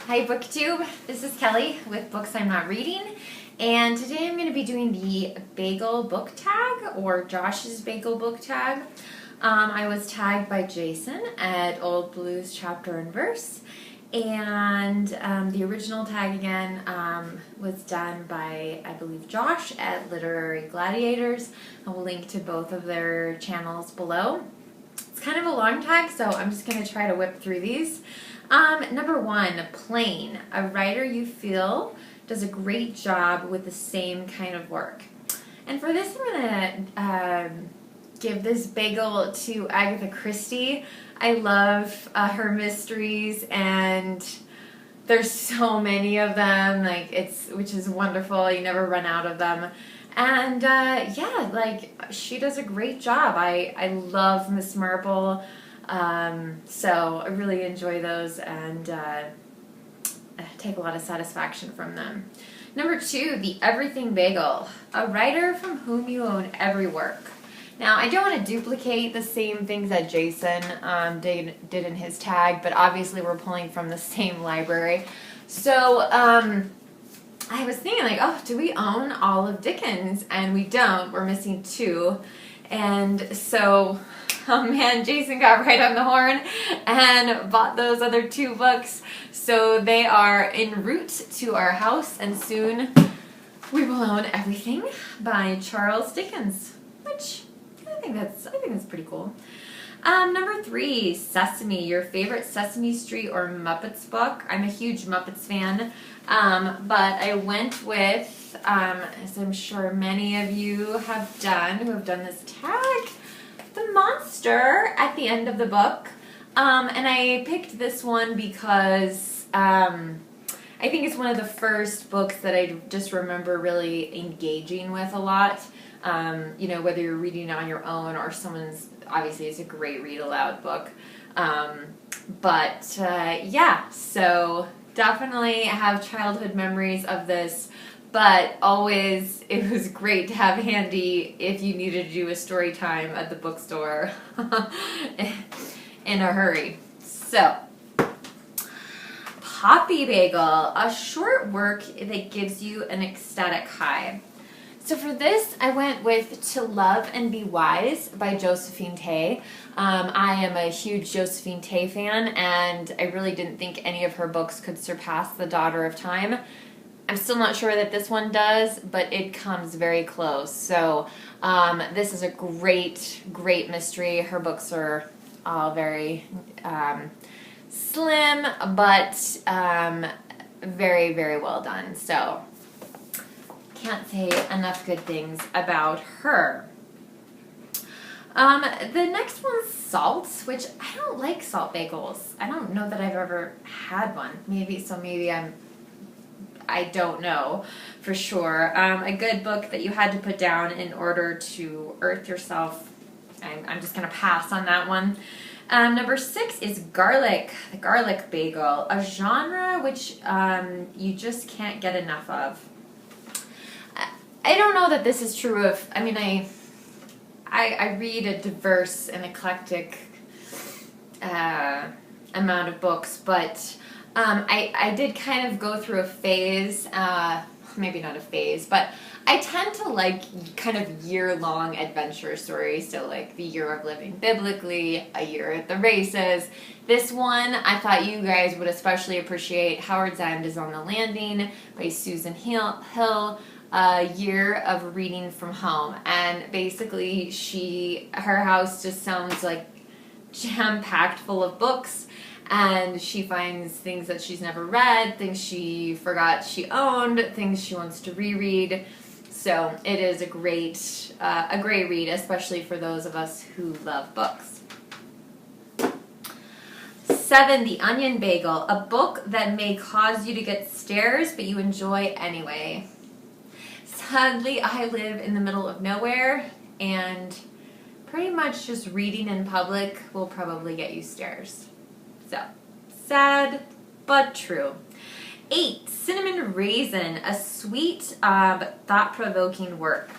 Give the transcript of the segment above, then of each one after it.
Hi BookTube, this is Kelly with Books I'm Not Reading, and today I'm going to be doing the Bagel Book Tag, or Josh's Bagel Book Tag. I was tagged by Jason at Old Blues Chapter and Verse, and the original tag again was done by, I believe, Josh at Literary Gladiators. I will link to both of their channels below. It's kind of a long tag, so I'm just going to try to whip through these. Number 1, plain. A writer you feel does a great job with the same kind of work. And for this, I'm going to give this bagel to Agatha Christie. I love her mysteries, and there's so many of them, which is wonderful. You never run out of them. And yeah, she does a great job. I love Miss Marple. So I really enjoy those and take a lot of satisfaction from them. Number 2, the Everything Bagel. A writer from whom you own every work. Now, I don't want to duplicate the same things that Jason did in his tag, but obviously we're pulling from the same library. So I was thinking, oh, do we own all of Dickens? And we don't. We're missing 2. And so, oh man, Jason got right on the horn and bought those other 2 books. So they are en route to our house, and soon we will own Everything by Charles Dickens, which I think that's pretty cool. Number 3, Sesame, your favorite Sesame Street or Muppets book. I'm a huge Muppets fan, but I went with, as I'm sure many of you have done, who have done this tag, the monster at the end of the book. And I picked this one because I think it's one of the first books that I just remember really engaging with a lot. Whether you're reading it on your own or someone's, obviously it's a great read aloud book. Yeah, so definitely have childhood memories of this, but always it was great to have handy if you needed to do a story time at the bookstore in a hurry. So, Poppy Bagel, a short work that gives you an ecstatic high. So for this, I went with To Love and Be Wise by Josephine. I am a huge Josephine fan, and I really didn't think any of her books could surpass The Daughter of Time. I'm still not sure that this one does, but it comes very close. So this is a great, great mystery. Her books are all very slim, but very, very well done. So can't say enough good things about her. The next one's Salt, which I don't like salt bagels. I don't know that I've ever had one. Maybe I don't know for sure. A good book that you had to put down in order to earth yourself. I'm just going to pass on that one. Number 6 is Garlic, the garlic bagel, a genre which you just can't get enough of. I don't know that this is true of, I read a diverse and eclectic amount of books, but I did kind of go through a phase, maybe not a phase, but I tend to like kind of year-long adventure stories, so like The Year of Living Biblically, A Year at the Races. This one I thought you guys would especially appreciate, Howard's End is on the Landing by Susan Hill. A Year of Reading from Home, and basically her house just sounds like jam-packed full of books, and she finds things that she's never read, things she forgot she owned, things she wants to reread. So it is a great read, especially for those of us who love books. 7, The Onion Bagel, a book that may cause you to get stares, but you enjoy anyway. Sadly, I live in the middle of nowhere, and pretty much just reading in public will probably get you stares. So, sad, but true. 8, Cinnamon Raisin, a sweet, thought-provoking work.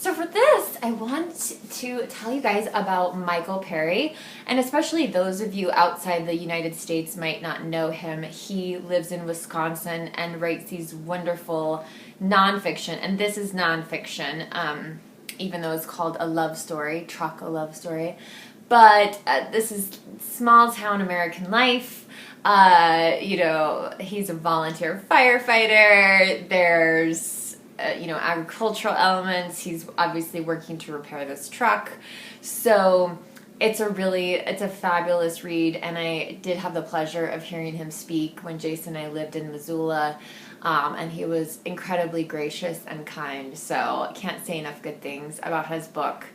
So for this, I want to tell you guys about Michael Perry, and especially those of you outside the United States might not know him. He lives in Wisconsin and writes these wonderful nonfiction, and this is nonfiction, even though it's called a love story, a love story. But this is small town American life. You know, he's a volunteer firefighter. There's agricultural elements. He's obviously working to repair this truck. So it's a fabulous read, and I did have the pleasure of hearing him speak when Jason and I lived in Missoula, and he was incredibly gracious and kind. So I can't say enough good things about his book.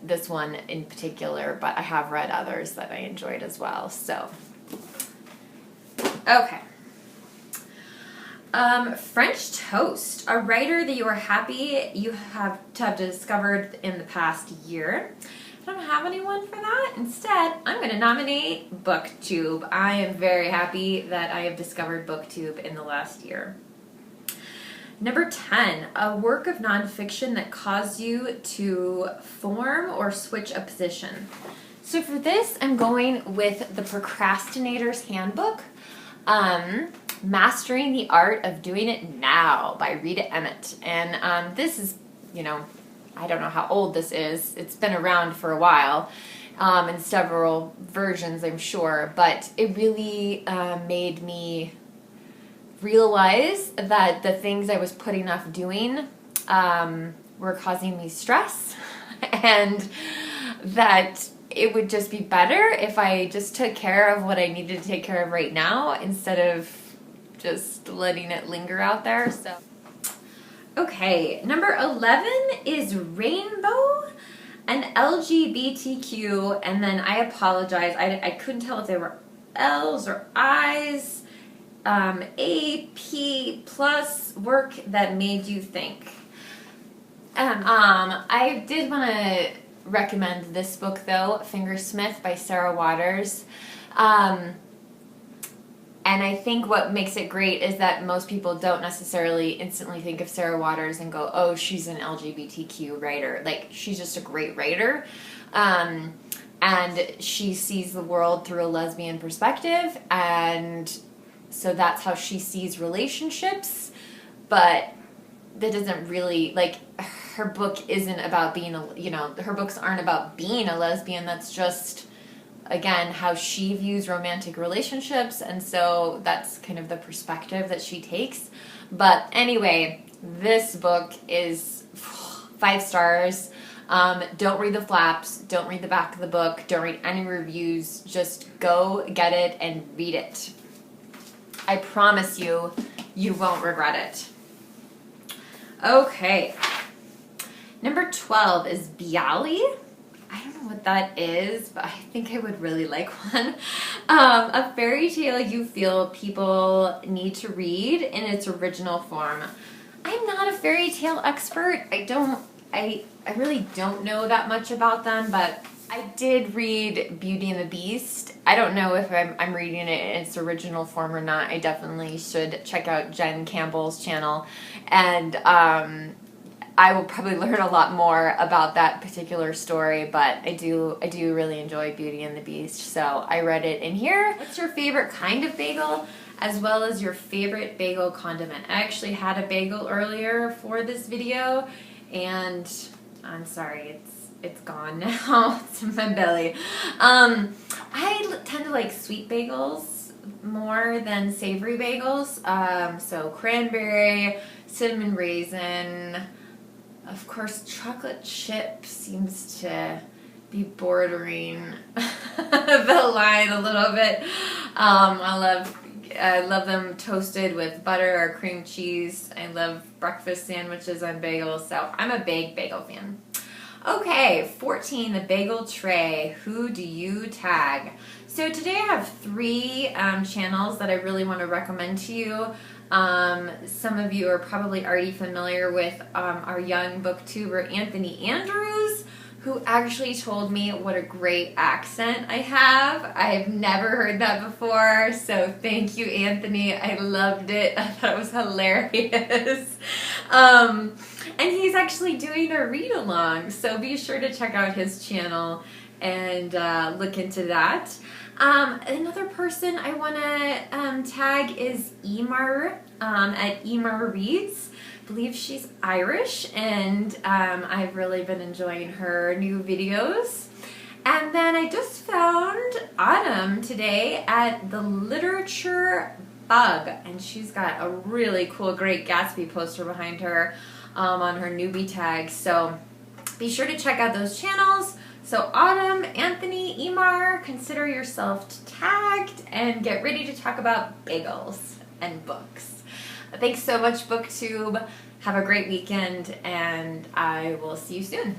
This one in particular, but I have read others that I enjoyed as well. So, okay. French Toast, a writer that you are happy you have to have discovered in the past year. I don't have anyone for that. Instead, I'm going to nominate BookTube. I am very happy that I have discovered BookTube in the last year. Number 10, a work of nonfiction that caused you to form or switch a position. So for this, I'm going with The Procrastinator's Handbook. Mastering the Art of Doing It Now by Rita Emmett. And this is, I don't know how old this is. It's been around for a while, in several versions, I'm sure. But it really made me realize that the things I was putting off doing were causing me stress, and that it would just be better if I just took care of what I needed to take care of right now instead of just letting it linger out there. So, okay, number 11 is Rainbow, an LGBTQ, and then I apologize, I couldn't tell if they were L's or I's, AP plus work that made you think. I did want to recommend this book though, Fingersmith by Sarah Waters. And I think what makes it great is that most people don't necessarily instantly think of Sarah Waters and go, oh, she's an LGBTQ writer. Like, she's just a great writer. And she sees the world through a lesbian perspective, and so that's how she sees relationships. But that doesn't really, her book isn't about being her books aren't about being a lesbian. That's just, again, how she views romantic relationships, and so that's kind of the perspective that she takes. But anyway, this book is 5 stars. Don't read the flaps, don't read the back of the book, don't read any reviews, just go get it and read it. I promise you, you won't regret it. Okay. Number 12 is Bialy. I don't know what that is, but I think I would really like one. A fairy tale you feel people need to read in its original form. I'm not a fairy tale expert. I really don't know that much about them, but I did read Beauty and the Beast. I don't know if I'm reading it in its original form or not. I definitely should check out Jen Campbell's channel, and I will probably learn a lot more about that particular story, but I do really enjoy Beauty and the Beast, so I read it in here. What's your favorite kind of bagel, as well as your favorite bagel condiment? I actually had a bagel earlier for this video, and I'm sorry, it's gone now. It's in my belly. I tend to like sweet bagels more than savory bagels. So cranberry, cinnamon raisin. Of course, chocolate chip seems to be bordering the line a little bit. I love them toasted with butter or cream cheese. I love breakfast sandwiches on bagels, so I'm a big bagel fan. Okay, 14, the bagel tray. Who do you tag? So today I have 3 channels that I really want to recommend to you. Some of you are probably already familiar with our young booktuber Anthony Andrews, who actually told me what a great accent I have. I've never heard that before, so thank you, Anthony. I loved it. I thought it was hilarious. And he's actually doing a read-along, so be sure to check out his channel and look into that. Another person I want to tag is eimear at eimear.reads. I believe she's Irish, and I've really been enjoying her new videos. And then I just found Autumn today at the Literature Bug, and she's got a really cool Great Gatsby poster behind her on her newbie tag. So be sure to check out those channels. So Autumn, Anthony, eimear, consider yourself tagged and get ready to talk about bagels and books. Thanks so much, BookTube. Have a great weekend, and I will see you soon.